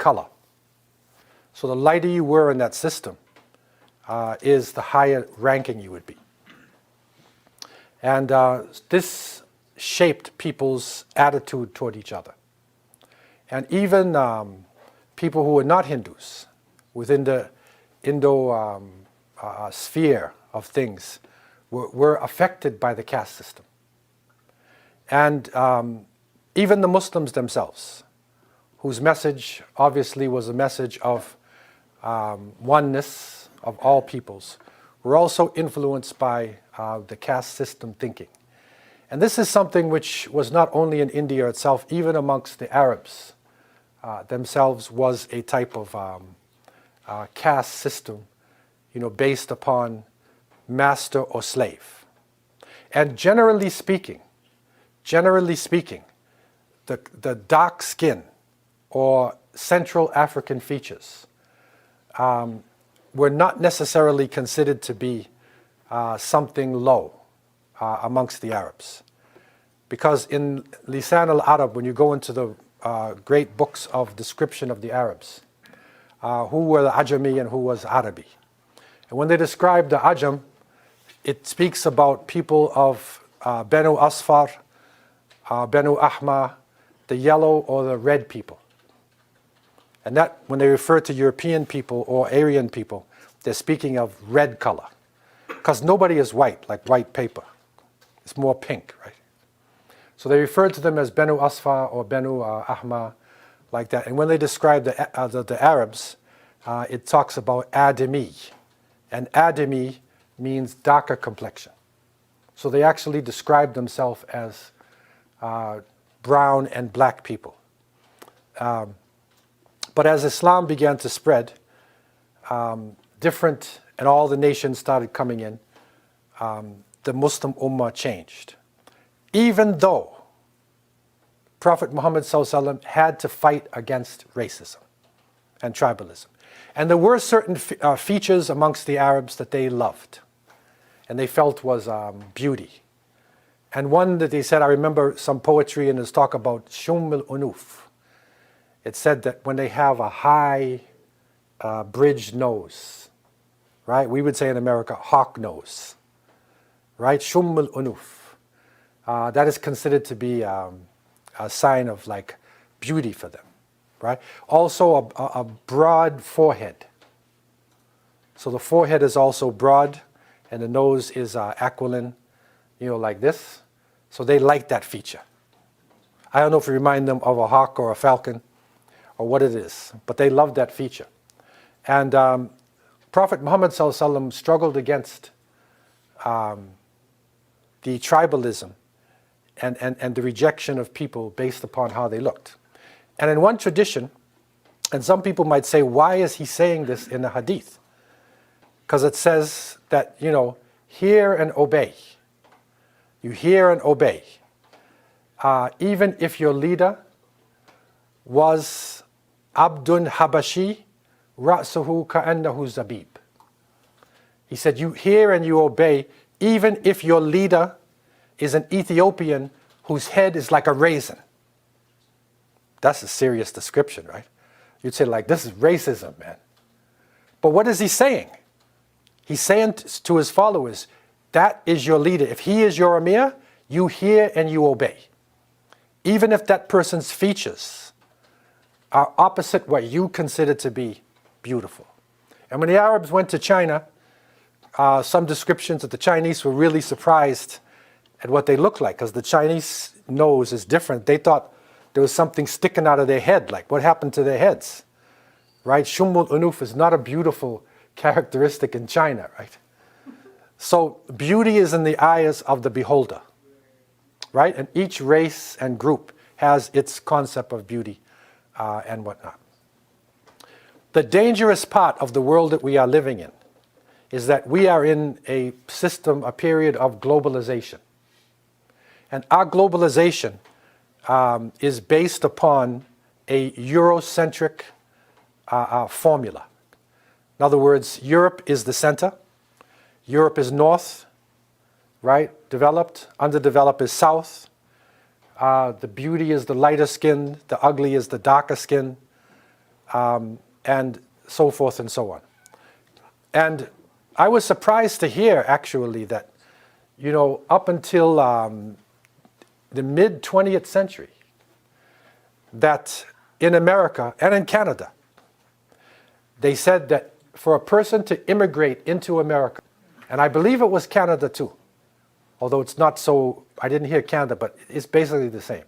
color. So the lighter you were in that system is the higher ranking you would be. And this shaped people's attitude toward each other. And even people who were not Hindus within the Indo sphere of things were affected by the caste system. And even the Muslims themselves, whose message obviously was a message of oneness of all peoples, were also influenced by the caste system thinking. And this is something which was not only in India itself, even amongst the Arabs themselves was a type of caste system, based upon master or slave. And generally speaking, the dark skin or Central African features were not necessarily considered to be something low amongst the Arabs. Because in Lisan al-Arab, when you go into the great books of description of the Arabs, who were the Ajami and who was Arabi. And when they describe the Ajam, it speaks about people of Banu Asfar, Banu Ahmar, the yellow or the red people. And that, when they refer to European people or Aryan people, they're speaking of red color. Because nobody is white, like white paper. It's more pink, right? So they refer to them as Banu Asfar or Banu Ahmar, like that. And when they describe the Arabs, it talks about Adami. And Adami means darker complexion. So they actually describe themselves as brown and black people. But as Islam began to spread, different, and all the nations started coming in, the Muslim Ummah changed. Even though Prophet Muhammad ﷺ had to fight against racism and tribalism. And there were certain features amongst the Arabs that they loved and they felt was beauty. And one that they said, I remember some poetry in his talk about Shum al-Unuf. It said that when they have a high bridged nose, right? We would say in America, hawk nose, right? Shum al-Unuf. That is considered to be a sign of like beauty for them, right? Also a broad forehead. So the forehead is also broad and the nose is aquiline, like this. So they like that feature. I don't know if you remind them of a hawk or a falcon or what it is, but they love that feature. And Prophet Muhammad ﷺ struggled against the tribalism and the rejection of people based upon how they looked. And in one tradition, and some people might say, why is he saying this in the hadith? Because it says that, hear and obey. You hear and obey. Even if your leader was Abdun Habashi, Ra'suhu ka'annahu zabib. He said, you hear and you obey, even if your leader is an Ethiopian whose head is like a raisin. That's a serious description, right? You'd say, like, this is racism, man. But what is he saying? He's saying to his followers, that is your leader. If he is your Amir, you hear and you obey. Even if that person's features are opposite what you consider to be beautiful. And when the Arabs went to China, some descriptions that the Chinese were really surprised at what they looked like, because the Chinese nose is different. They thought there was something sticking out of their head, like what happened to their heads, right? Shumul Unuf is not a beautiful characteristic in China, right? So beauty is in the eyes of the beholder, right? And each race and group has its concept of beauty and whatnot. The dangerous part of the world that we are living in is that we are in a system, a period of globalization. And our globalization is based upon a Eurocentric formula. In other words, Europe is the center. Europe is north, right? Developed. Underdeveloped is south. The beauty is the lighter skin. The ugly is the darker skin. and so forth and so on. And I was surprised to hear, actually, that, up until the mid-20th century, that in America and in Canada, they said that for a person to immigrate into America, and I believe it was Canada too, although it's not so, I didn't hear Canada, but it's basically the same.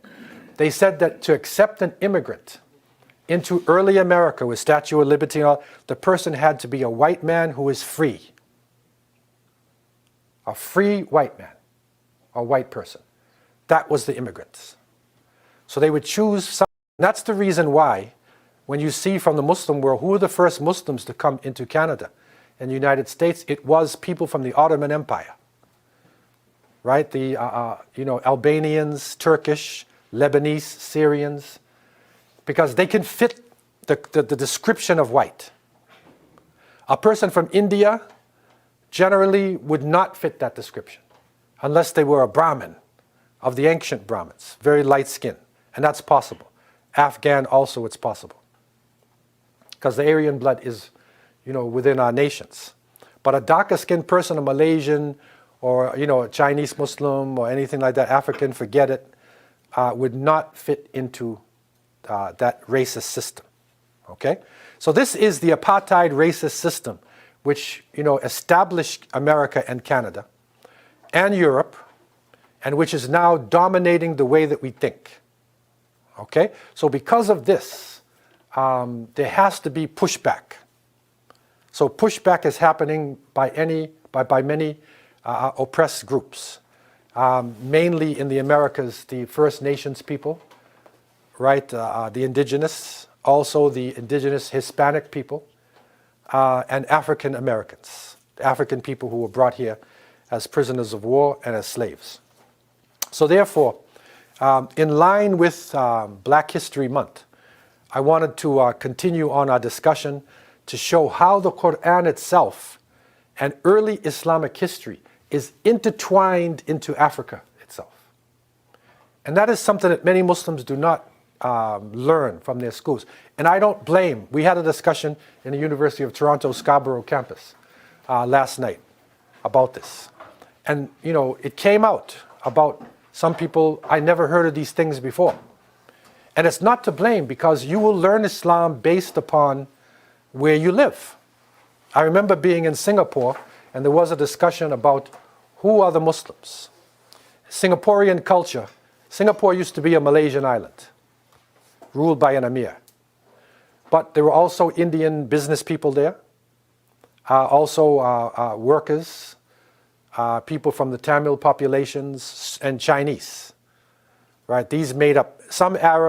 They said that to accept an immigrant into early America with Statue of Liberty and all, the person had to be a white man who is free. A free white man, a white person. That was the immigrants. So they would choose some. That's the reason why, when you see from the Muslim world, who were the first Muslims to come into Canada and the United States, it was people from the Ottoman Empire. Right? The Albanians, Turkish, Lebanese, Syrians, because they can fit the description of white. A person from India generally would not fit that description unless they were a Brahmin of the ancient Brahmins, very light skin, and that's possible. Afghan also, it's possible, because the Aryan blood is, within our nations. But a darker skinned person, a Malaysian, or a Chinese Muslim, or anything like that, African, forget it, would not fit into that racist system. Okay, so this is the apartheid racist system, which established America and Canada, and Europe, and which is now dominating the way that we think. Okay, so because of this, there has to be pushback. So pushback is happening by many oppressed groups, mainly in the Americas, the First Nations people, right? The indigenous, also the indigenous Hispanic people, and African Americans, the African people who were brought here as prisoners of war and as slaves. So therefore, in line with Black History Month, I wanted to continue on our discussion to show how the Quran itself and early Islamic history is intertwined into Africa itself. And that is something that many Muslims do not learn from their schools. And I don't blame. We had a discussion in the University of Toronto Scarborough campus last night about this. And, it came out about some people, I never heard of these things before. And it's not to blame, because you will learn Islam based upon where you live. I remember being in Singapore, and there was a discussion about who are the Muslims. Singaporean culture. Singapore used to be a Malaysian island, ruled by an emir. But there were also Indian business people there, also workers, people from the Tamil populations, and Chinese. Right? These made up some Arab.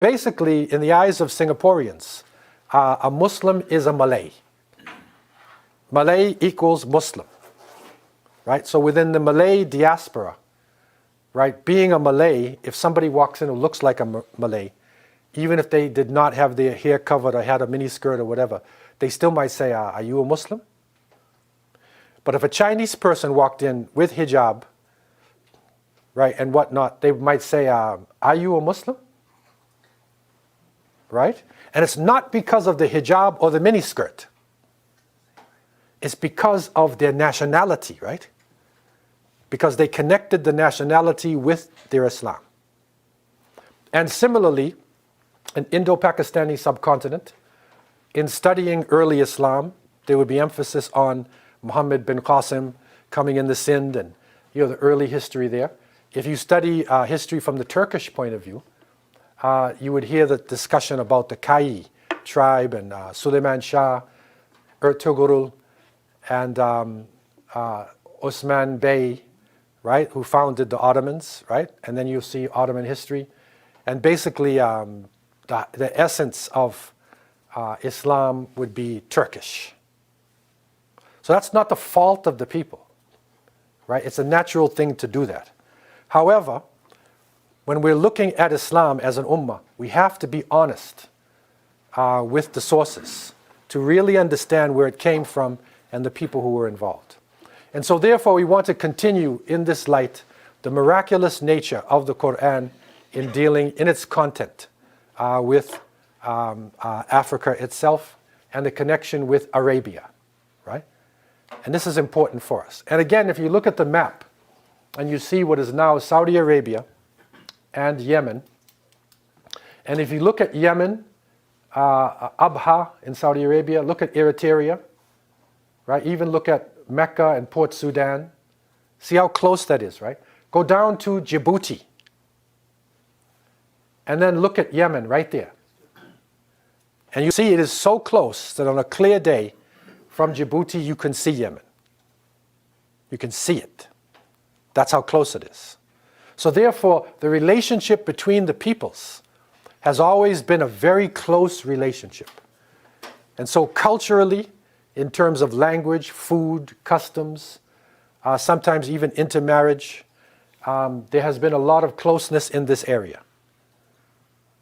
Basically, in the eyes of Singaporeans, a Muslim is a Malay. Malay equals Muslim, right? So within the Malay diaspora, right, being a Malay, if somebody walks in who looks like a Malay, even if they did not have their hair covered or had a mini skirt or whatever, they still might say, are you a Muslim? But if a Chinese person walked in with hijab, right, and whatnot, they might say, are you a Muslim? Right? And it's not because of the hijab or the miniskirt. It's because of their nationality, right? Because they connected the nationality with their Islam. And similarly, in Indo-Pakistani subcontinent, in studying early Islam, there would be emphasis on Muhammad bin Qasim coming in the Sindh and the early history there. If you study history from the Turkish point of view, you would hear the discussion about the Kai tribe and Suleiman Shah, Ertugrul, and Osman Bey, right, who founded the Ottomans, right? And then you see Ottoman history. And basically, the essence of Islam would be Turkish. So that's not the fault of the people, right? It's a natural thing to do that. However, when we're looking at Islam as an ummah, we have to be honest with the sources to really understand where it came from and the people who were involved. And so therefore we want to continue in this light the miraculous nature of the Quran in dealing in its content with Africa itself and the connection with Arabia, right? And this is important for us. And again, if you look at the map and you see what is now Saudi Arabia and Yemen, and if you look at Yemen, Abha in Saudi Arabia, look at Eritrea, right? Even look at Mecca and Port Sudan. See how close that is, right? Go down to Djibouti. And then look at Yemen right there. And you see it is so close that on a clear day from Djibouti you can see Yemen. You can see it. That's how close it is. So therefore, the relationship between the peoples has always been a very close relationship. And so culturally, in terms of language, food, customs, sometimes even intermarriage, there has been a lot of closeness in this area,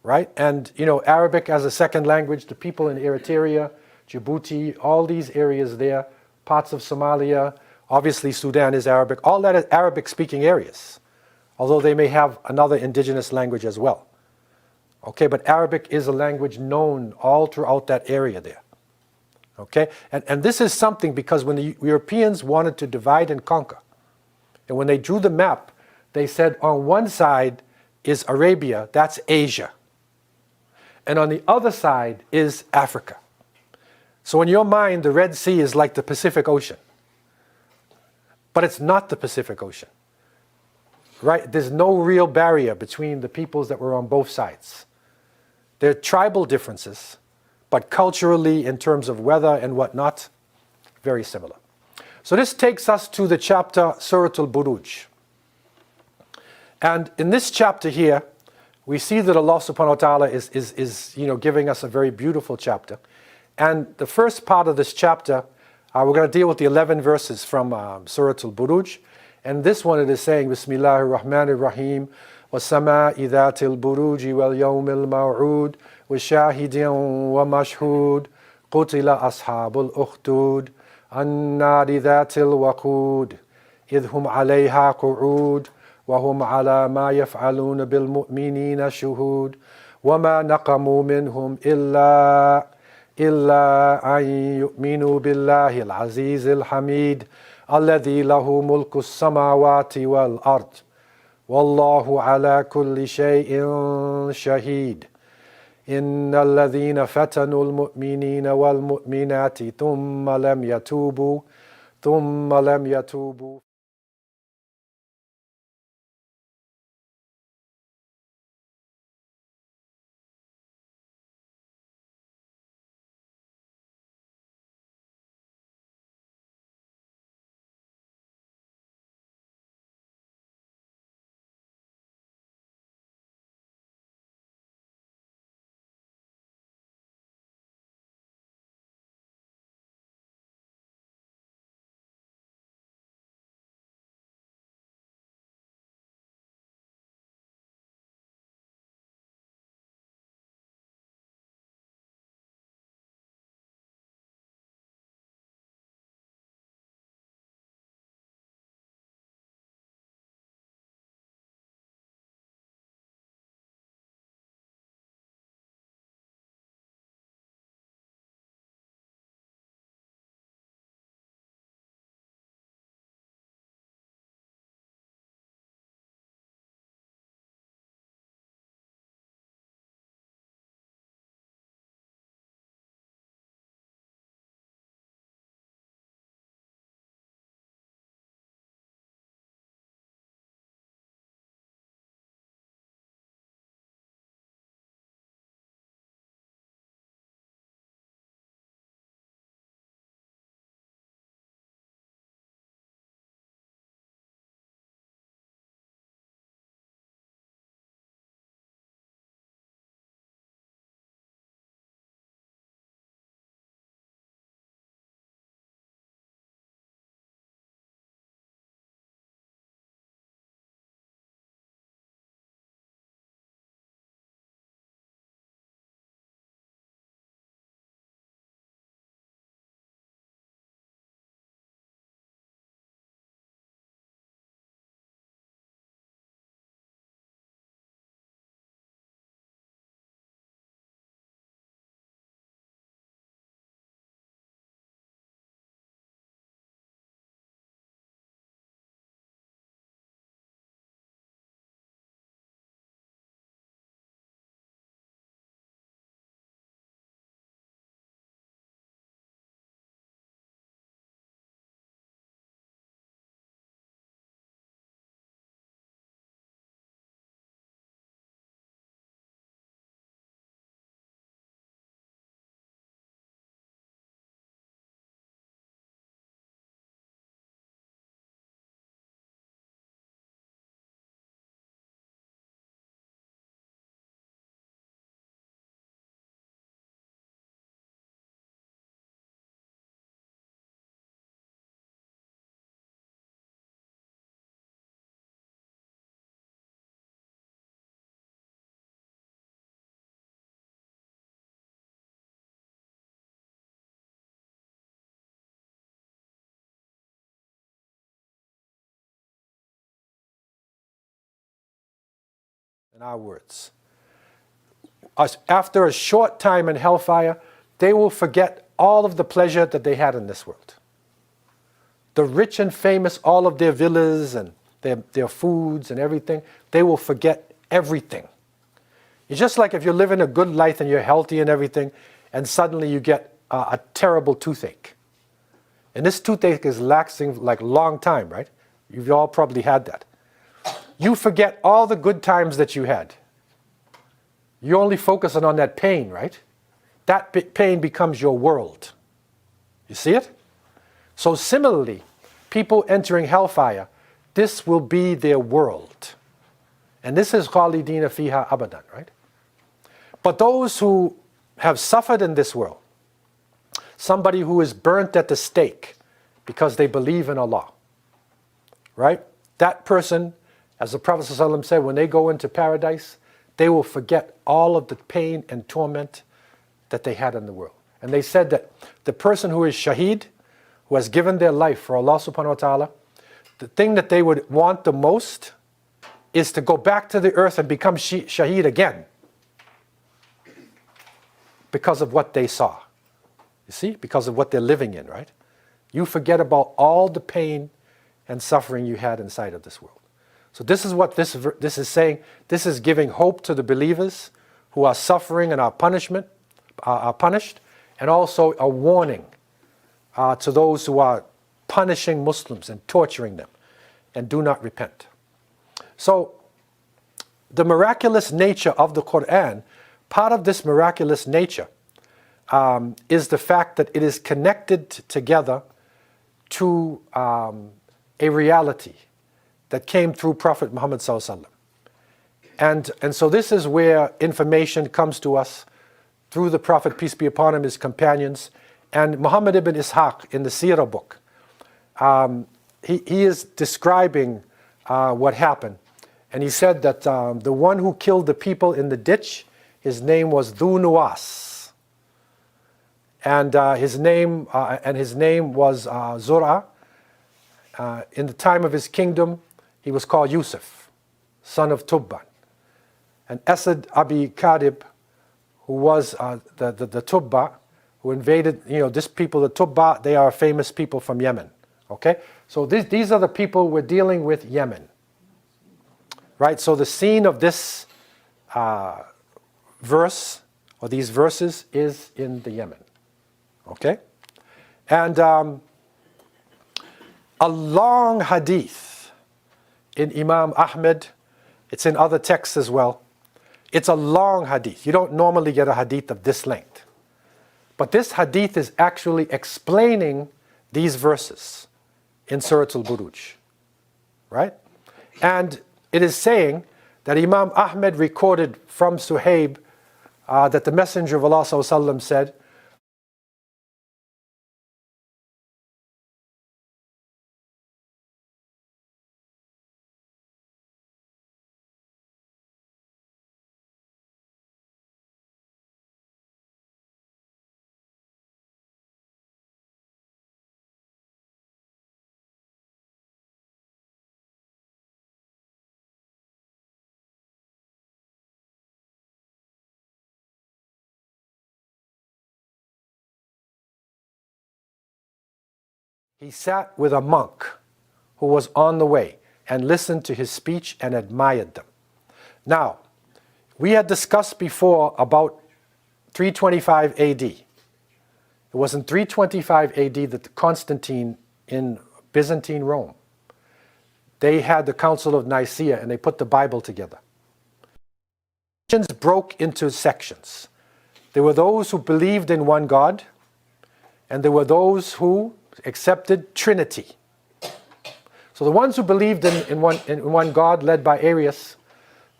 right? And you know, Arabic as a second language, the people in Eritrea, Djibouti, all these areas there, parts of Somalia, obviously Sudan is Arabic, all that is Arabic-speaking areas, although they may have another indigenous language as well. Okay, but Arabic is a language known all throughout that area there. Okay, and this is something because when the Europeans wanted to divide and conquer, and when they drew the map, they said on one side is Arabia, that's Asia. And on the other side is Africa. So in your mind, the Red Sea is like the Pacific Ocean. But it's not the Pacific Ocean. Right? There's no real barrier between the peoples that were on both sides. There are tribal differences, but culturally, in terms of weather and whatnot, very similar. So this takes us to the chapter Surah Al-Buruj. And in this chapter here, we see that Allah subhanahu wa ta'ala is giving us a very beautiful chapter. And the first part of this chapter, we're going to deal with the 11 verses from Surah Al-Buruj. And this one it is saying, Bismillahir Rahmanir Rahim, وَالسَّمَاءِ ذَاتِ الْبُرُوجِ وَالْيَوْمِ الْمَوْعُودِ وَشَاهِدٍ وَمَشْهُودٍ قُتِلَ أَصْحَابُ الْأُخْدُودِ النَّارِ ذَاتِ الْوَقُودِ إِذْ هُمْ عَلَيْهَا قُعُودٌ وَهُمْ عَلَى مَا يَفْعَلُونَ بِالْمُؤْمِنِينَ شُهُودٌ وَمَا نَقَمُوا مِنْهُمْ إِلَّا أَن يُؤْمِنُوا بِاللَّهِ الْعَزِيزِ الْحَمِيدِ الَّذِي لَهُ مُلْكُ السَّمَاوَاتِ وَالْأَرْضِ وَاللَّهُ عَلَى كُلِّ شَيْءٍ شَهِيدٌ إِنَّ الَّذِينَ فَتَنُوا الْمُؤْمِنِينَ وَالْمُؤْمِنَاتِ ثُمَّ لَمْ يَتُوبُوا our words. After a short time in hellfire, they will forget all of the pleasure that they had in this world. The rich and famous, all of their villas and their foods and everything, they will forget everything. It's just like if you're living a good life and you're healthy and everything, and suddenly you get a terrible toothache. And this toothache is lasting like a long time, right? You've all probably had that. You forget all the good times that you had. You're only focusing on that pain, right? That pain becomes your world. You see it? So similarly, people entering hellfire, this will be their world. And this is khalidina fiha abadan, right? But those who have suffered in this world, somebody who is burnt at the stake because they believe in Allah, right? That person, as the Prophet ﷺ said, when they go into paradise, they will forget all of the pain and torment that they had in the world. And they said that the person who is shaheed, who has given their life for Allah subhanahu wa ta'ala, the thing that they would want the most is to go back to the earth and become shaheed again because of what they saw. You see? Because of what they're living in, right? You forget about all the pain and suffering you had inside of this world. So this is what this is saying. This is giving hope to the believers who are suffering and are punished, and also a warning to those who are punishing Muslims and torturing them and do not repent. So the miraculous nature of the Quran, part of this miraculous nature is the fact that it is connected together to a reality that came through Prophet Muhammad ﷺ. And so this is where information comes to us through the Prophet, peace be upon him, his companions, and Muhammad ibn Ishaq in the Seerah book. He is describing what happened. And he said that the one who killed the people in the ditch, his name was Dhu Nuwas. And his name was Zur'a. In the time of his kingdom, he was called Yusuf, son of Tubban. And Asad Abi Kadib, who was the Tubba, who invaded, this people, the Tubba, they are famous people from Yemen. Okay? So these are the people we're dealing with, Yemen. Right? So the scene of this verse, or these verses, is in the Yemen. Okay? And a long hadith in Imam Ahmed, it's in other texts as well. It's a long hadith. You don't normally get a hadith of this length. But this hadith is actually explaining these verses in Surah Al-Buruj. Right? And it is saying that Imam Ahmed recorded from Suhaib that the Messenger of Allah ﷺ said, he sat with a monk who was on the way and listened to his speech and admired them. Now, we had discussed before about 325 AD. It was in 325 AD that Constantine in Byzantine Rome, they had the Council of Nicaea and they put the Bible together. Christians broke into sections. There were those who believed in one God, and there were those who accepted Trinity. So the ones who believed in one God, led by Arius,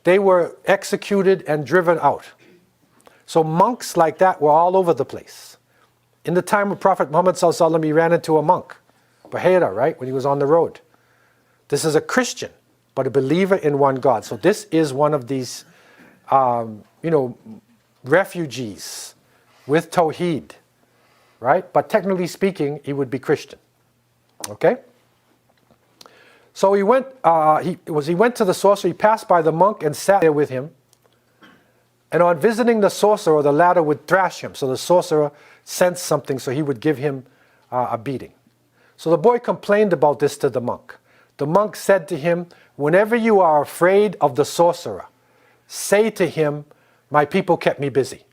they were executed and driven out. So monks like that were all over the place. In the time of Prophet Muhammad ﷺ, he ran into a monk, Bahira, right, when he was on the road. This is a Christian, but a believer in one God. So this is one of these, refugees with Tawheed, right? But technically speaking, he would be Christian. Okay? So he went to the sorcerer, he passed by the monk and sat there with him. And on visiting the sorcerer, the latter would thrash him. So the sorcerer sensed something, so he would give him a beating. So the boy complained about this to the monk. The monk said to him, "Whenever you are afraid of the sorcerer, say to him, 'My people kept me busy.'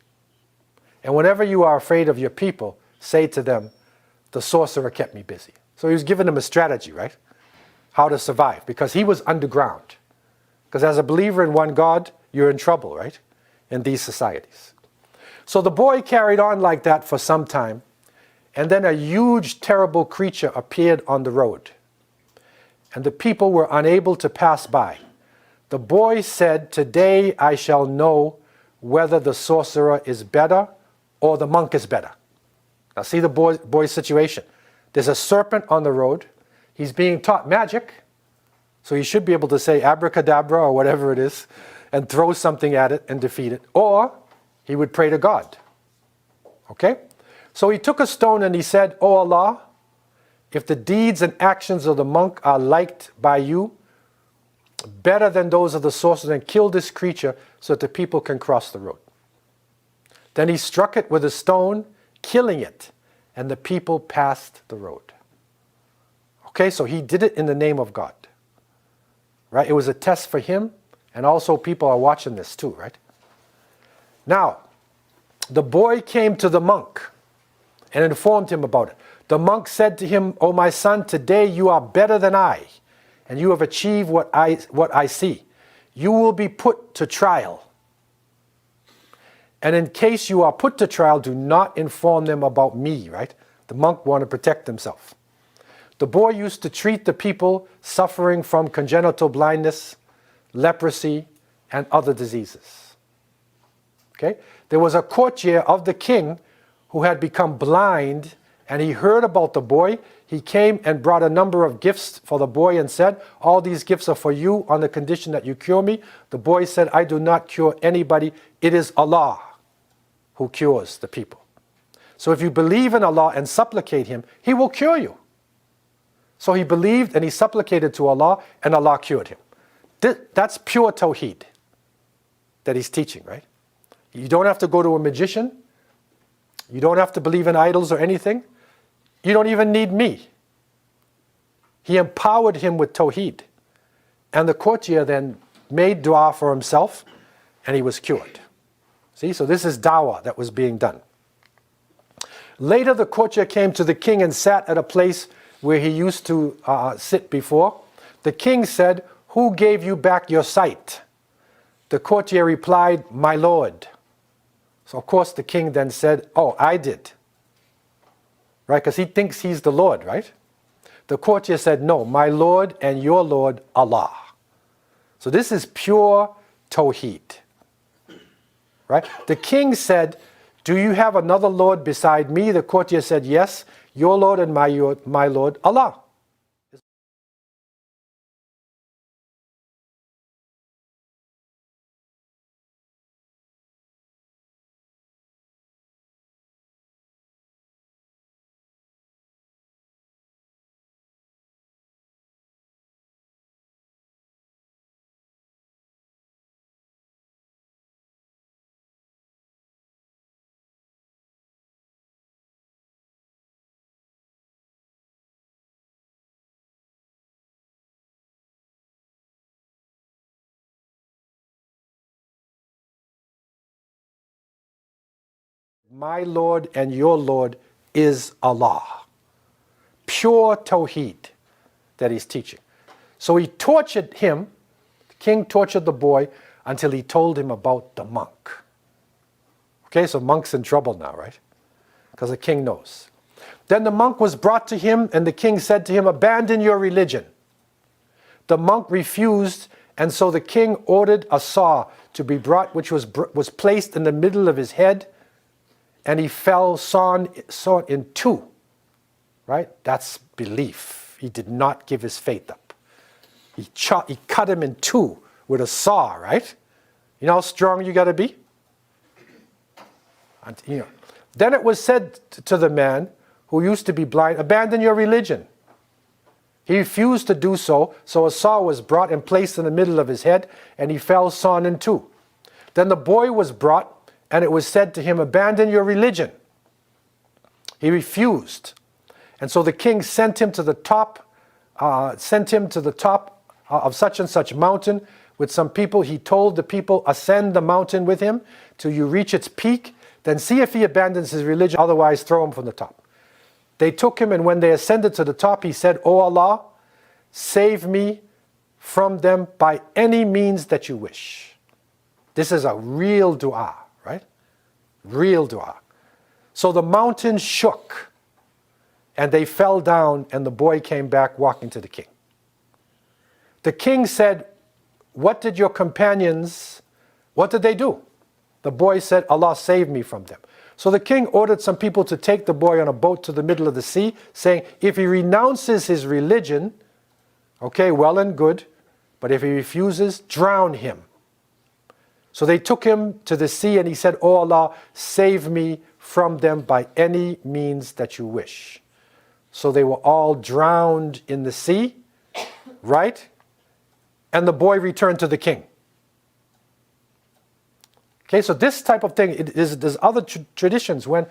And whenever you are afraid of your people, say to them, 'The sorcerer kept me busy.'" So he was giving him a strategy, right? How to survive, because he was underground. Because as a believer in one God, you're in trouble, right? In these societies. So the boy carried on like that for some time, and then a huge, terrible creature appeared on the road, and the people were unable to pass by. The boy said, "Today I shall know whether the sorcerer is better or the monk is better." Now see the boy's situation. There's a serpent on the road. He's being taught magic, so he should be able to say abracadabra or whatever it is and throw something at it and defeat it. Or he would pray to God. Okay? So he took a stone and he said, "O Allah, if the deeds and actions of the monk are liked by you better than those of the sorcerer, then kill this creature so that the people can cross the road." Then he struck it with a stone, killing it, and the people passed the road. Okay, so he did it in the name of God. Right? It was a test for him, and also people are watching this too, right? Now, the boy came to the monk and informed him about it. The monk said to him, "O my son, today you are better than I, and you have achieved what I see. You will be put to trial. And in case you are put to trial, do not inform them about me," right? The monk wanted to protect himself. The boy used to treat the people suffering from congenital blindness, leprosy, and other diseases. Okay? There was a courtier of the king who had become blind, and he heard about the boy. He came and brought a number of gifts for the boy and said, "All these gifts are for you on the condition that you cure me." The boy said, "I do not cure anybody. It is Allah who cures the people. So if you believe in Allah and supplicate Him, He will cure you." So he believed and he supplicated to Allah, and Allah cured him. That's pure Tawheed that he's teaching, right? You don't have to go to a magician. You don't have to believe in idols or anything. You don't even need me. He empowered him with Tawheed. And the courtier then made dua for himself, and he was cured. See, so this is dawah that was being done. Later, the courtier came to the king and sat at a place where he used to sit before. The king said, "Who gave you back your sight?" The courtier replied, "My lord." So of course the king then said, "Oh, I did." Right, because he thinks he's the Lord, right? The courtier said, "No, my Lord and your Lord, Allah." So this is pure Tawheed. Right? The king said, "Do you have another Lord beside me?" The courtier said, "Yes, your Lord and my Lord, Allah." My Lord and your Lord is Allah. Pure Tawheed that he's teaching. So he tortured him, the king tortured the boy until he told him about the monk. Okay, so monk's in trouble now, right? Because the king knows. Then the monk was brought to him, and the king said to him, "Abandon your religion." The monk refused, and so the king ordered a saw to be brought, which was placed in the middle of his head, and he fell sawn in two. Right? That's belief. He did not give his faith up. He cut him in two with a saw, right? You know how strong you got to be? Then it was said to the man who used to be blind, "Abandon your religion." He refused to do so, so a saw was brought and placed in the middle of his head, and he fell sawn in two. Then the boy was brought, and it was said to him, "Abandon your religion." He refused. And so the king sent him to the top of such and such mountain with some people. He told the people, "Ascend the mountain with him till you reach its peak, then see if he abandons his religion, otherwise throw him from the top." They took him, and when they ascended to the top, he said, "O Allah, save me from them by any means that you wish." This is a real dua, right? Real dua. So the mountain shook, and they fell down, and the boy came back walking to the king. The king said, "What did your companions, what did they do?" The boy said, "Allah save me from them." So the king ordered some people to take the boy on a boat to the middle of the sea, saying, if he renounces his religion, okay, well and good, but if he refuses, drown him. So they took him to the sea, and he said, "O Allah, save me from them by any means that you wish." So they were all drowned in the sea, right? And the boy returned to the king. Okay, so this type of thing, there's other traditions when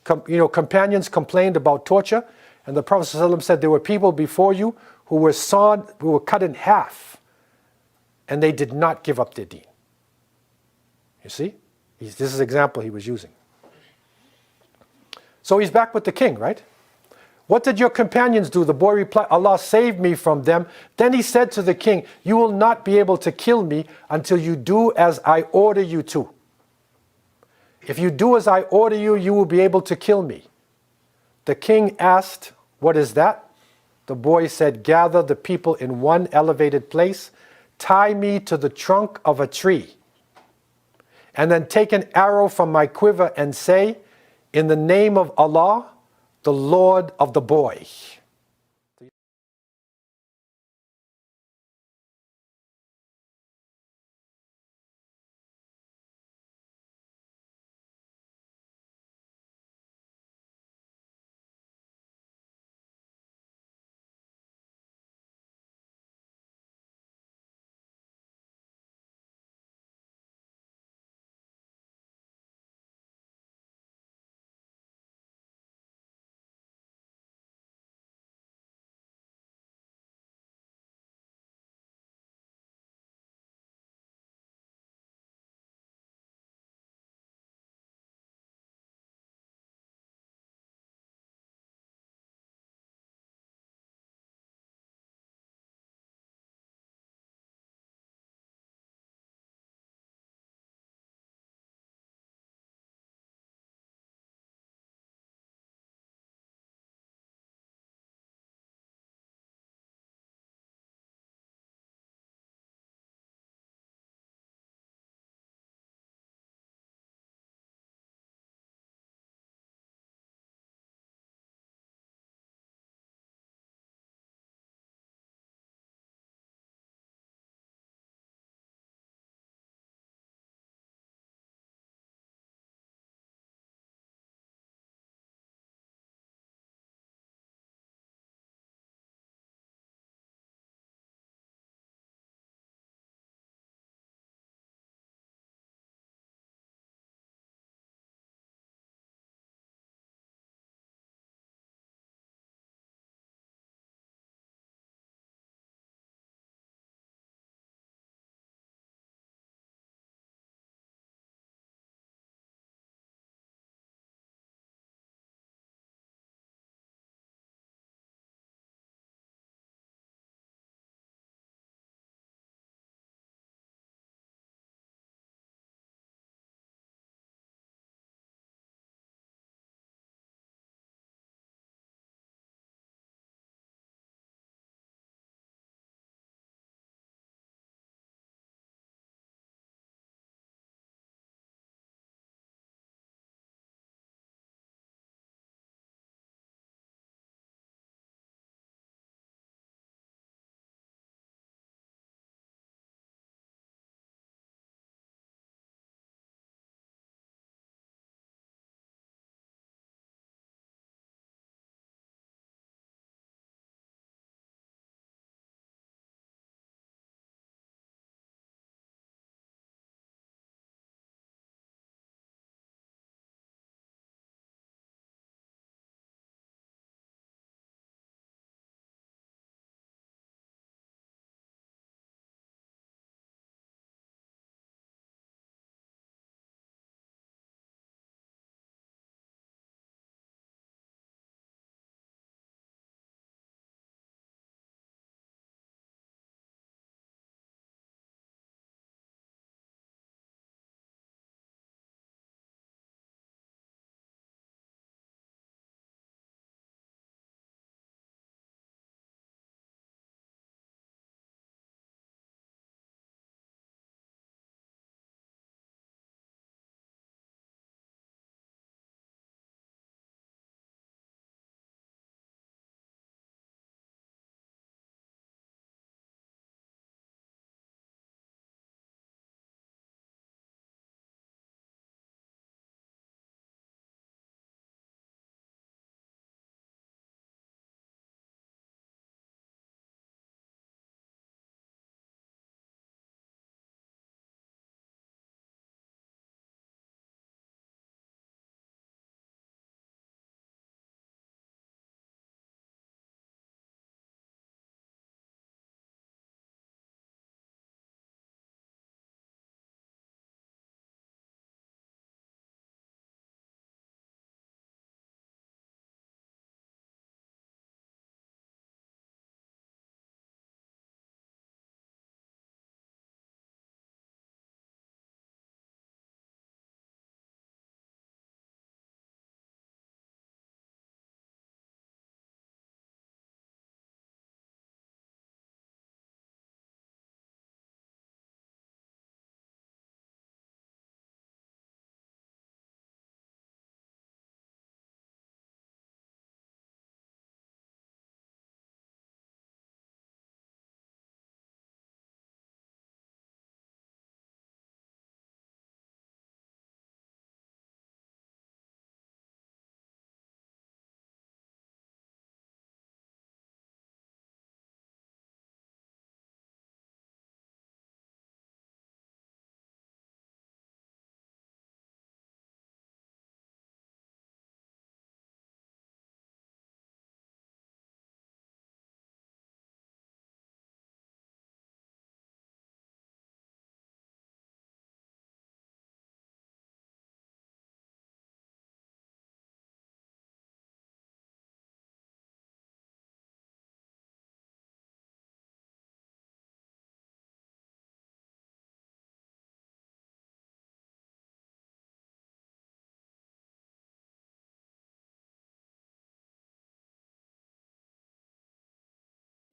companions complained about torture, and the Prophet ﷺ said there were people before you who were sawn, who were cut in half, and they did not give up their deen. You see? This is an example he was using. So he's back with the king, right? "What did your companions do?" The boy replied, "Allah saved me from them." Then he said to the king, "You will not be able to kill me until you do as I order you to. If you do as I order you, you will be able to kill me." The king asked, "What is that?" The boy said, "Gather the people in one elevated place, tie me to the trunk of a tree, and then take an arrow from my quiver and say, 'In the name of Allah, the Lord of the boy.'"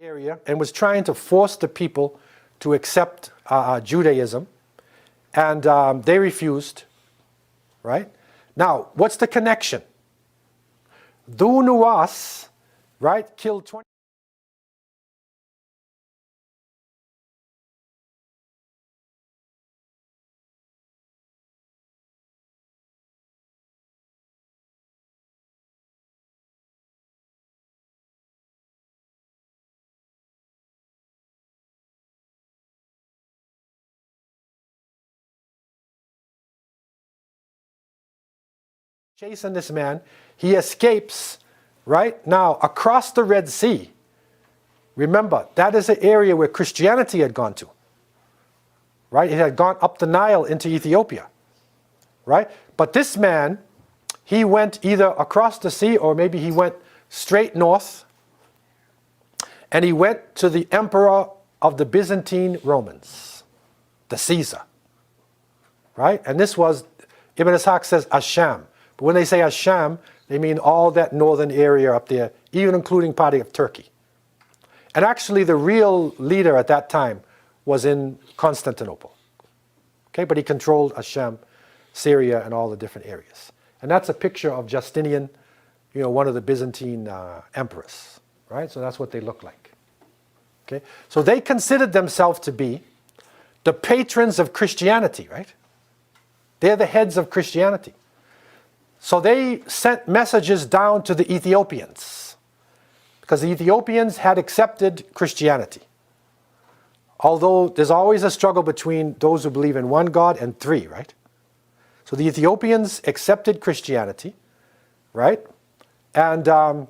area and was trying to force the people to accept Judaism, and they refused, right? Now, what's the connection? Dhu Nuwas, right, killed 20. Chasing this man, he escapes, right, now across the Red Sea. Remember, that is an area where Christianity had gone to, right? It had gone up the Nile into Ethiopia, right? But this man, he went either across the sea or maybe he went straight north, and he went to the emperor of the Byzantine Romans, the Caesar, right? And this was, Ibn Ishaq says, Asham. But when they say Asham, they mean all that northern area up there, even including part of Turkey. And actually the real leader at that time was in Constantinople. Okay, but he controlled Asham, Syria, and all the different areas. And that's a picture of Justinian, one of the Byzantine emperors, right? So that's what they look like. Okay, so they considered themselves to be the patrons of Christianity, right? They're the heads of Christianity. So they sent messages down to the Ethiopians, because the Ethiopians had accepted Christianity. Although there's always a struggle between those who believe in one God and three, right? So the Ethiopians accepted Christianity, right? And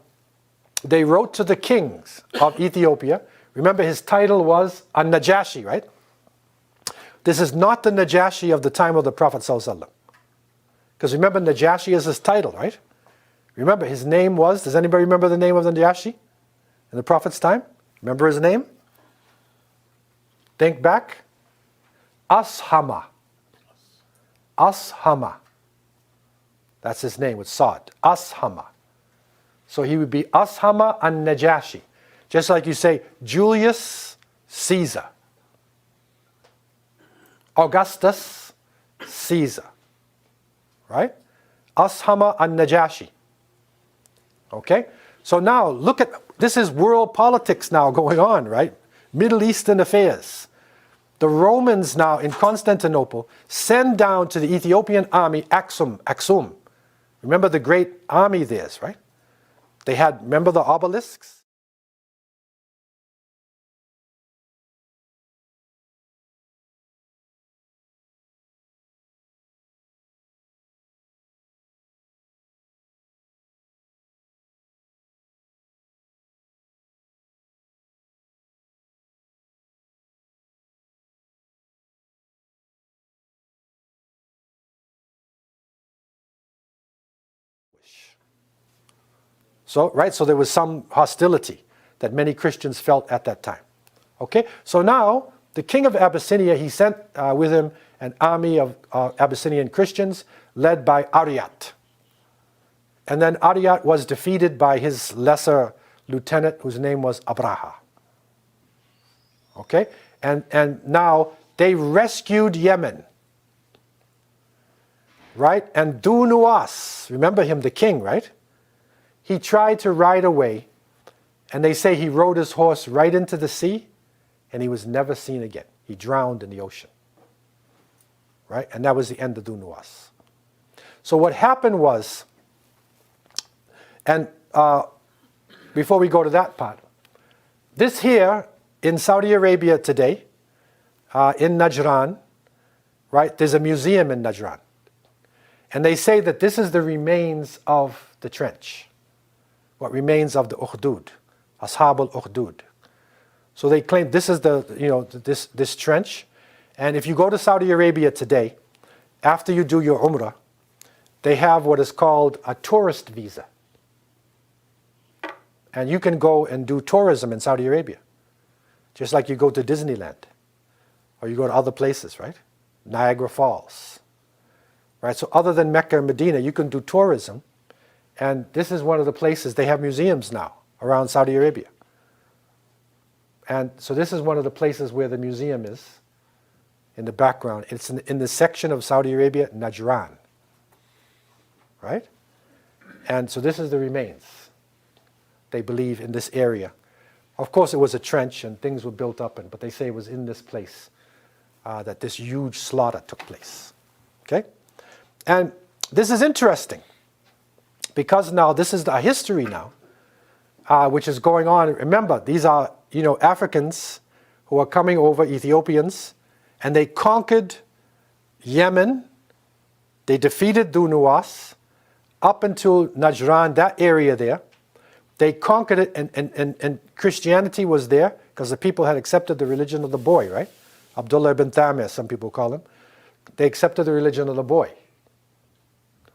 they wrote to the kings of Ethiopia. Remember, his title was An-Najashi, right? This is not the Najashi of the time of the Prophet ﷺ. Because remember, Najashi is his title, right? Remember, his name was, does anybody remember the name of the Najashi in the Prophet's time? Remember his name? Think back. Ashama. Ashama. That's his name with Saad. Ashama. So he would be Ashama an-Najashi. Just like you say, Julius Caesar. Augustus Caesar. Right? Ashama an-Najashi. Okay? So now, look at, this is world politics now going on, right? Middle Eastern affairs. The Romans now in Constantinople send down to the Ethiopian army Aksum. Remember the great army theirs, right? They had, remember the obelisks? So, right, so there was some hostility that many Christians felt at that time. Okay, so now the king of Abyssinia, he sent with him an army of Abyssinian Christians led by Ariyat. And then Ariyat was defeated by his lesser lieutenant whose name was Abraha. Okay, and now they rescued Yemen. Right, and Dhu Nuwas, remember him, the king, right? He tried to ride away, and they say he rode his horse right into the sea, and he was never seen again. He drowned in the ocean. Right? And that was the end of Dhu Nuwas. So what happened was, and before we go to that part, this here in Saudi Arabia today, in Najran, right, there's a museum in Najran. And they say that this is the remains of the trench. What remains of the Ukhdud, Ashab al-Ukhdud. So they claim this is the, this trench. And if you go to Saudi Arabia today, after you do your Umrah, they have what is called a tourist visa. And you can go and do tourism in Saudi Arabia. Just like you go to Disneyland. Or you go to other places, right? Niagara Falls. Right? So other than Mecca and Medina, you can do tourism. And this is one of the places, they have museums now around Saudi Arabia. And so this is one of the places where the museum is, in the background. It's in the section of Saudi Arabia, Najran, right? And so this is the remains, they believe, in this area. Of course, it was a trench and things were built up, but they say it was in this place that this huge slaughter took place. Okay? And this is interesting because now this is the history now, which is going on. Remember, these are Africans who are coming over, Ethiopians, and they conquered Yemen. They defeated Dunuwas up until Najran, that area there. They conquered it, and Christianity was there because the people had accepted the religion of the boy, right? Abdullah ibn Thamir, some people call him. They accepted the religion of the boy,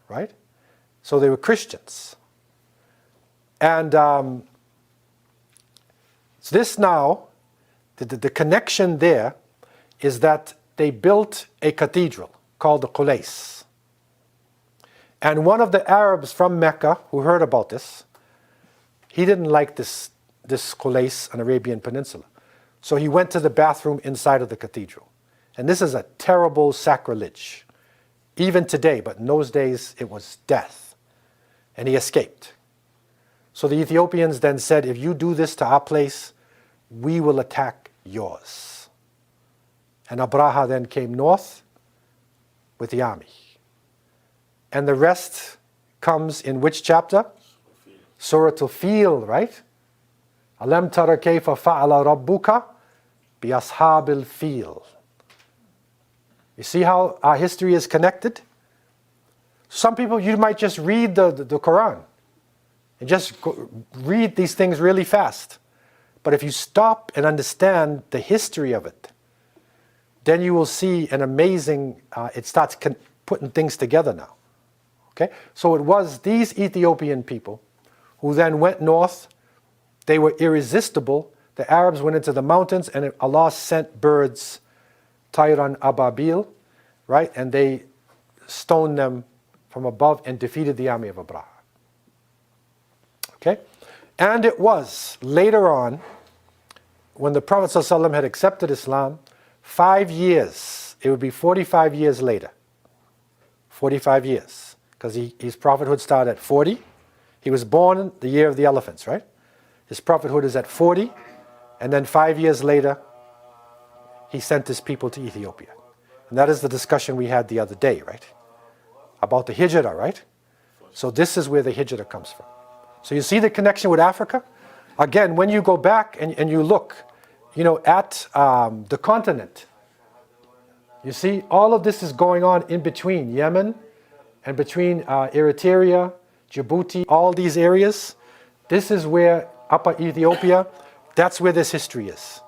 right? So they were Christians. And so this now, the connection there is that they built a cathedral called the Qulais. And one of the Arabs from Mecca who heard about this, he didn't like this Qulais on Arabian Peninsula. So he went to the bathroom inside of the cathedral. And this is a terrible sacrilege, even today, but in those days it was death. And he escaped. So the Ethiopians then said, if you do this to our place, we will attack yours. And Abraha then came north with the army. And the rest comes in which chapter? Surah Al-Fil, right? Alam tara kayfa fa'ala rabbuka bi ashabil fil. You see how our history is connected? Some people, you might just read the Quran and just read these things really fast. But if you stop and understand the history of it, then you will see an amazing, it starts putting things together now. Okay? So it was these Ethiopian people who then went north. They were irresistible. The Arabs went into the mountains and Allah sent birds, Tayran Ababil, right? And they stoned them from above and defeated the army of Abraha. Okay? And it was later on, when the Prophet ﷺ had accepted Islam, 5 years, it would be 45 years later. 45 years. Because his prophethood started at 40. He was born in the year of the elephants, right? His prophethood is at 40. And then 5 years later, he sent his people to Ethiopia. And that is the discussion we had the other day, right? About the Hijrah, right? So this is where the Hijrah comes from. So you see the connection with Africa? Again, when you go back and you look, at the continent, you see all of this is going on in between Yemen and between Eritrea, Djibouti, all these areas. This is where Upper Ethiopia, that's where this history is.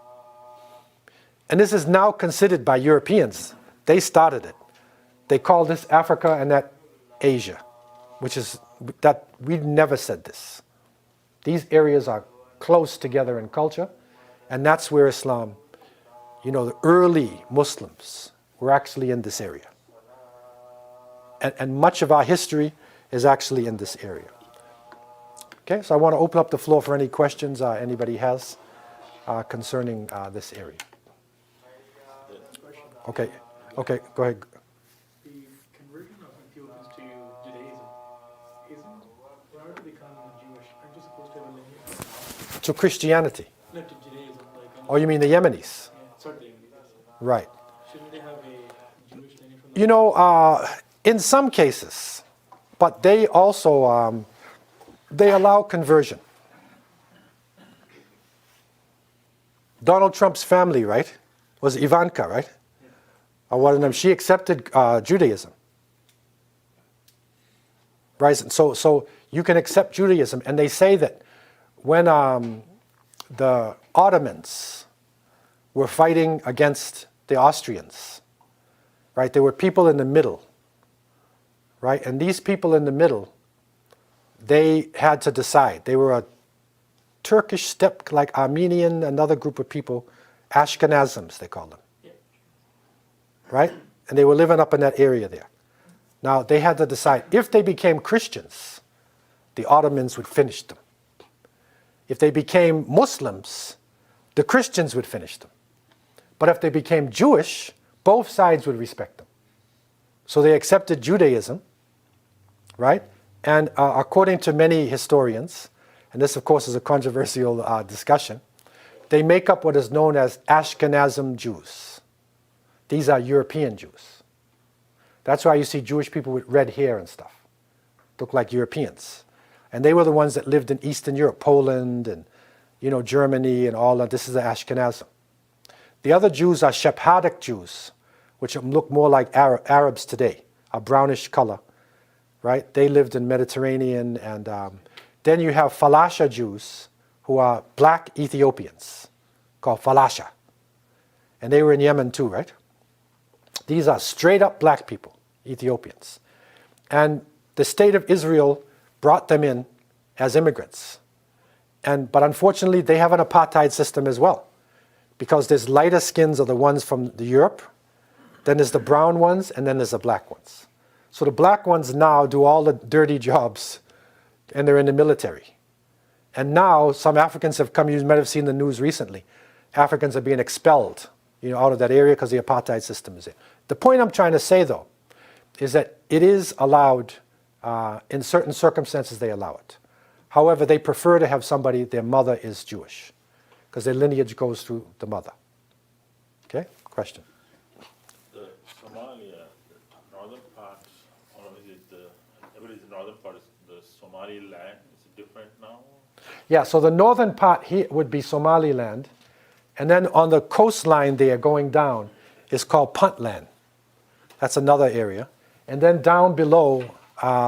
And this is now considered by Europeans. They started it. They call this Africa and that Asia, which is that we never said this. These areas are close together in culture, and that's where Islam, the early Muslims were actually in this area. And much of our history is actually in this area. Okay, so I want to open up the floor for any questions anybody has concerning this area. Okay, go ahead. The conversion of Ethiopians to Judaism, in order to become Jewish, aren't you supposed to have a lineage? To Christianity. No, to Judaism. Oh, you mean the Yemenis? Certainly. Right. Shouldn't they have a Jewish lineage from the In some cases, but they also, they allow conversion. Donald Trump's family, right, was Ivanka, right? One of them, she accepted Judaism. Right, so you can accept Judaism, and they say that when the Ottomans were fighting against the Austrians, right, there were people in the middle, right, and these people in the middle, they had to decide. They were a Turkish steppe, like Armenian, another group of people, Ashkenazims, they call them. Right? And they were living up in that area there. Now, they had to decide, if they became Christians, the Ottomans would finish them. If they became Muslims, the Christians would finish them. But if they became Jewish, both sides would respect them. So they accepted Judaism, right? And according to many historians, and this of course is a controversial discussion, they make up what is known as Ashkenazim Jews. These are European Jews. That's why you see Jewish people with red hair and stuff. Look like Europeans. And they were the ones that lived in Eastern Europe, Poland and Germany and all that. This is the Ashkenazim. The other Jews are Sephardic Jews, which look more like Arabs today, a brownish color, right? They lived in Mediterranean. And then you have Falasha Jews, who are black Ethiopians, called Falasha. And they were in Yemen too, right? These are straight up black people, Ethiopians. And the state of Israel brought them in as immigrants. But unfortunately, they have an apartheid system as well. Because there's lighter skins are the ones from Europe, then there's the brown ones, and then there's the black ones. So the black ones now do all the dirty jobs, and they're in the military. And now some Africans have come, you might have seen the news recently, Africans are being expelled out of that area because the apartheid system is there. The point I'm trying to say, though, is that it is allowed, in certain circumstances they allow it. However, they prefer to have somebody, their mother is Jewish, because their lineage goes through the mother. Okay, question? The Somalia, the northern part, or is it I believe the northern part is the Somaliland, is it different now? Yeah, so the northern part here would be Somaliland, and then on the coastline there going down is called Puntland. That's another area. And then down below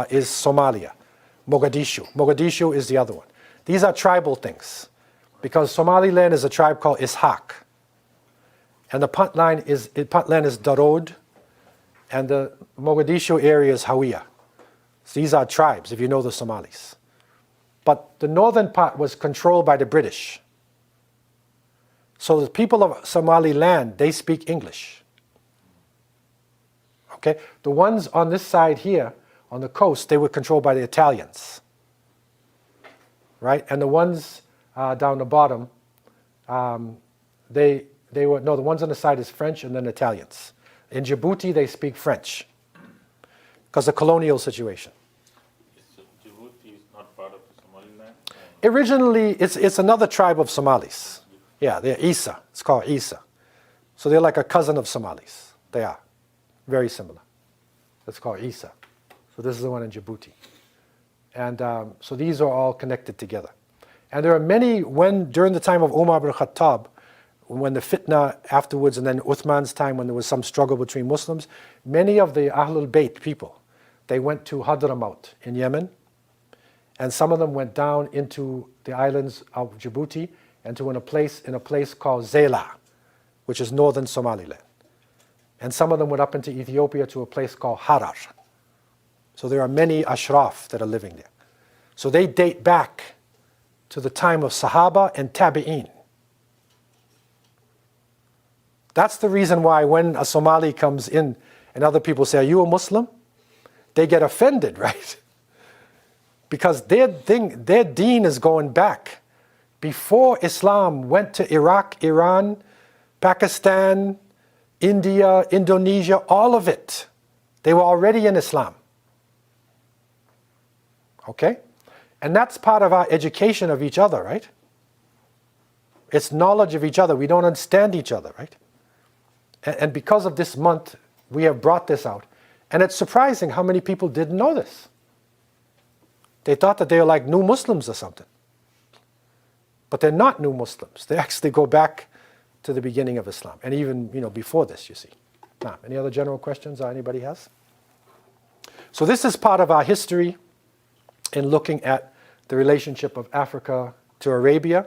is Somalia, Mogadishu. Mogadishu is the other one. These are tribal things, because Somaliland is a tribe called Ishaq. And the Puntland is Darod, and the Mogadishu area is Hawiyah. So these are tribes, if you know the Somalis. But the northern part was controlled by the British. So the people of Somaliland, they speak English. Okay? The ones on this side here, on the coast, they were controlled by the Italians. Right? And the ones down the bottom, the ones on the side is French and then Italians. In Djibouti, they speak French because of the colonial situation. So Djibouti is not part of the Somaliland? Originally, it's another tribe of Somalis. Yeah, they're Isa. It's called Isa. So they're like a cousin of Somalis. They are. Very similar. It's called Isa. So this is the one in Djibouti. And so these are all connected together. And there are many, during the time of Umar ibn Khattab, when the fitna afterwards, and then Uthman's time when there was some struggle between Muslims, many of the Ahlul Bayt people, they went to Hadramaut in Yemen, and some of them went down into the islands of Djibouti and to in a place called Zela, which is northern Somaliland. And some of them went up into Ethiopia to a place called Harar. So there are many Ashraf that are living there. So they date back to the time of Sahaba and Tabi'een. That's the reason why when a Somali comes in and other people say, "Are you a Muslim?" they get offended, right? Because their deen is going back. Before Islam went to Iraq, Iran, Pakistan, India, Indonesia, all of it, they were already in Islam. Okay? And that's part of our education of each other, right? It's knowledge of each other. We don't understand each other, right? And because of this month, we have brought this out. And it's surprising how many people didn't know this. They thought that they were like new Muslims or something. But they're not new Muslims. They actually go back to the beginning of Islam. And even, before this, you see. Now, any other general questions anybody has? So this is part of our history in looking at the relationship of Africa to Arabia,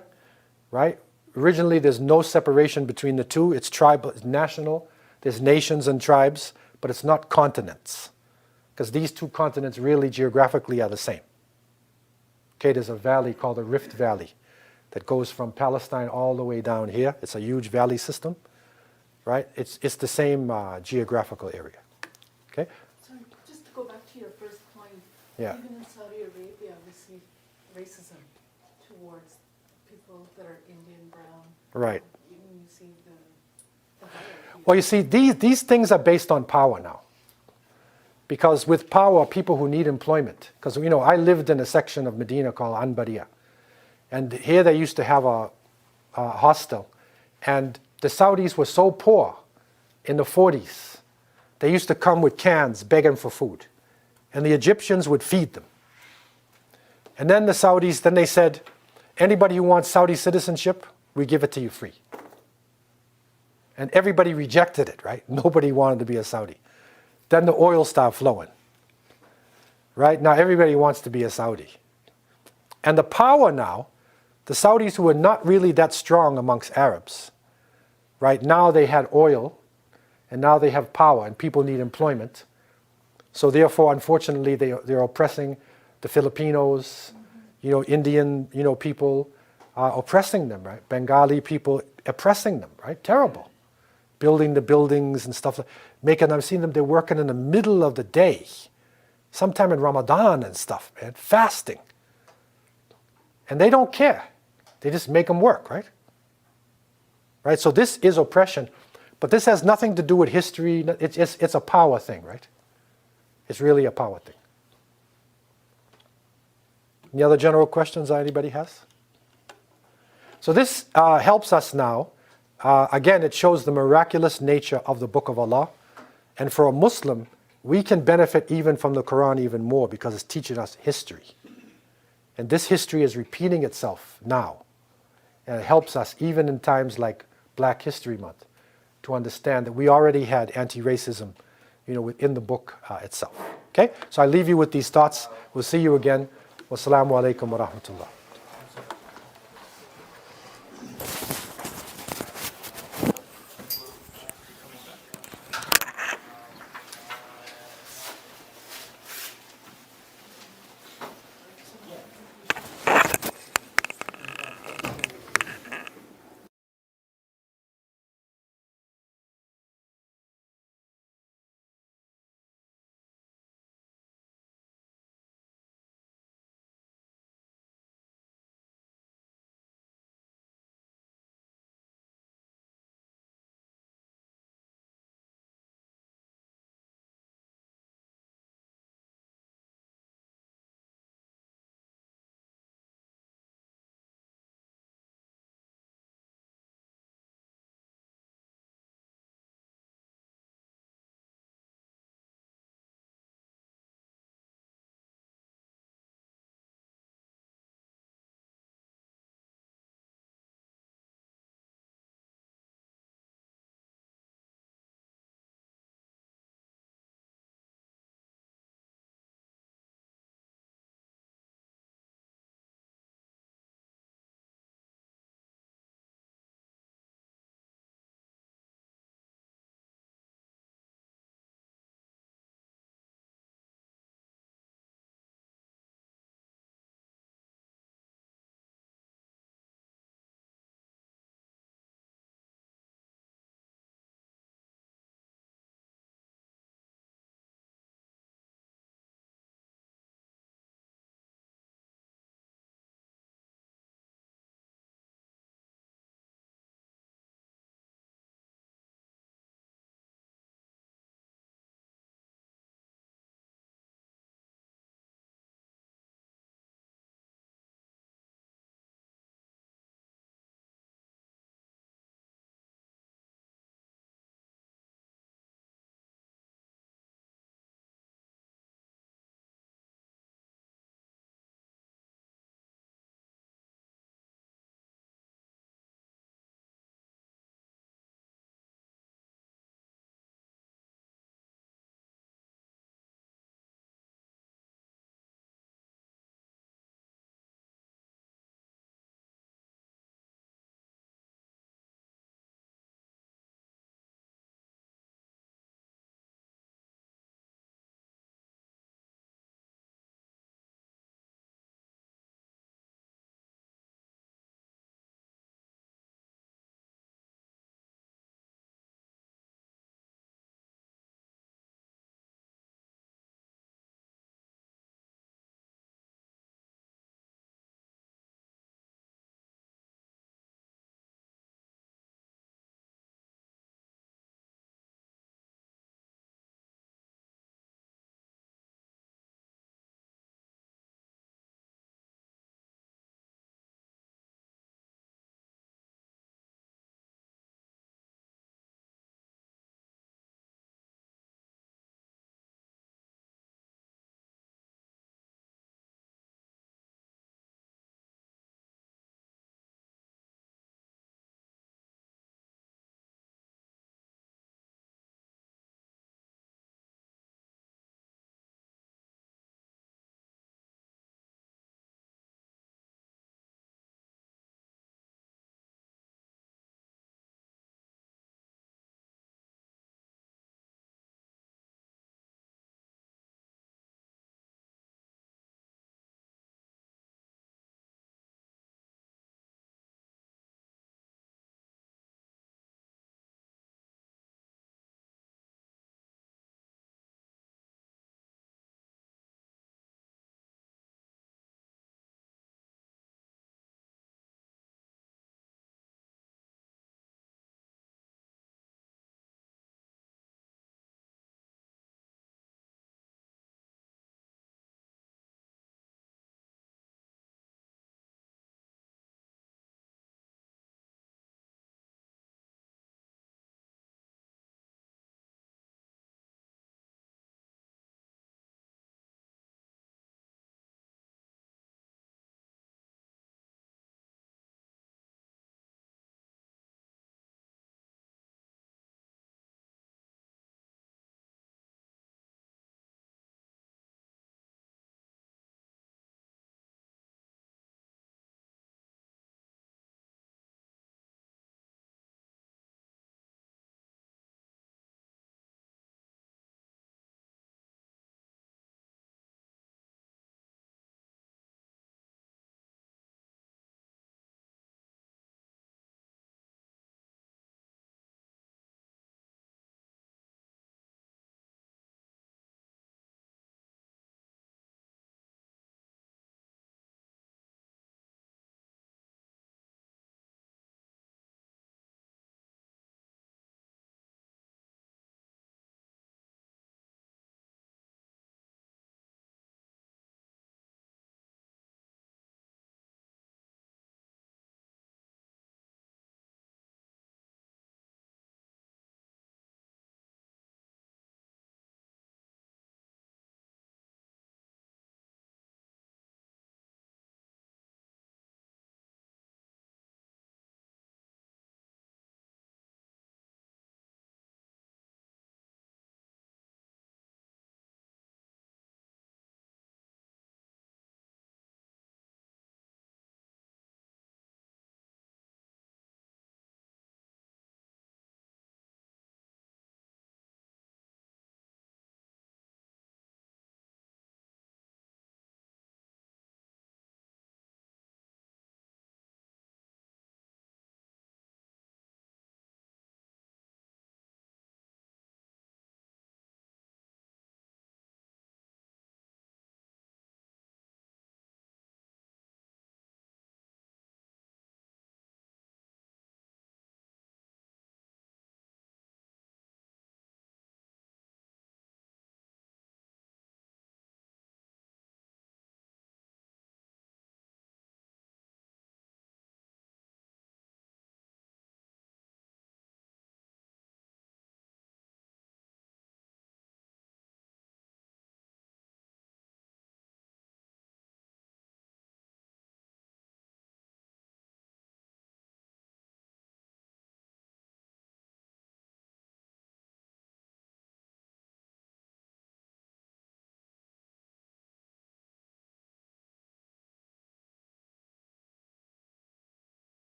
right? Originally, there's no separation between the two. It's tribal, it's national. There's nations and tribes, but it's not continents. Because these two continents really geographically are the same. Okay, there's a valley called the Rift Valley that goes from Palestine all the way down here. It's a huge valley system, right? It's the same geographical area. Okay? Sorry, just to go back to your first point. Yeah. Even in Saudi Arabia, we see racism towards people that are Indian, brown, Right. You see the hierarchy. Well, you see, these things are based on power now. Because with power, people who need employment. Because, I lived in a section of Medina called Anbaria. And here they used to have a hostel. And the Saudis were so poor in the 40s. They used to come with cans begging for food. And the Egyptians would feed them. And then the Saudis, then they said, anybody who wants Saudi citizenship, we give it to you free. And everybody rejected it, right? Nobody wanted to be a Saudi. Then the oil started flowing. Right? Now everybody wants to be a Saudi. And the power now, the Saudis who were not really that strong amongst Arabs, right? Now they had oil, and now they have power, and people need employment. So therefore, unfortunately, they're oppressing the Filipinos, Indian, people are oppressing them, right? Bengali people oppressing them, right? Terrible. Building the buildings and stuff, I've seen them, they're working in the middle of the day, sometime in Ramadan and stuff, man, fasting. And they don't care. They just make them work, right? Right, so this is oppression, but this has nothing to do with history. It's a power thing, right? It's really a power thing. Any other general questions that anybody has? So this helps us now. Again, it shows the miraculous nature of the Book of Allah. And for a Muslim, we can benefit even from the Quran even more because it's teaching us history. And this history is repeating itself now. And it helps us even in times like Black History Month to understand that we already had anti-racism, within the book itself. Okay? So I leave you with these thoughts. We'll see you again. Wassalamu alaikum wa rahmatullah.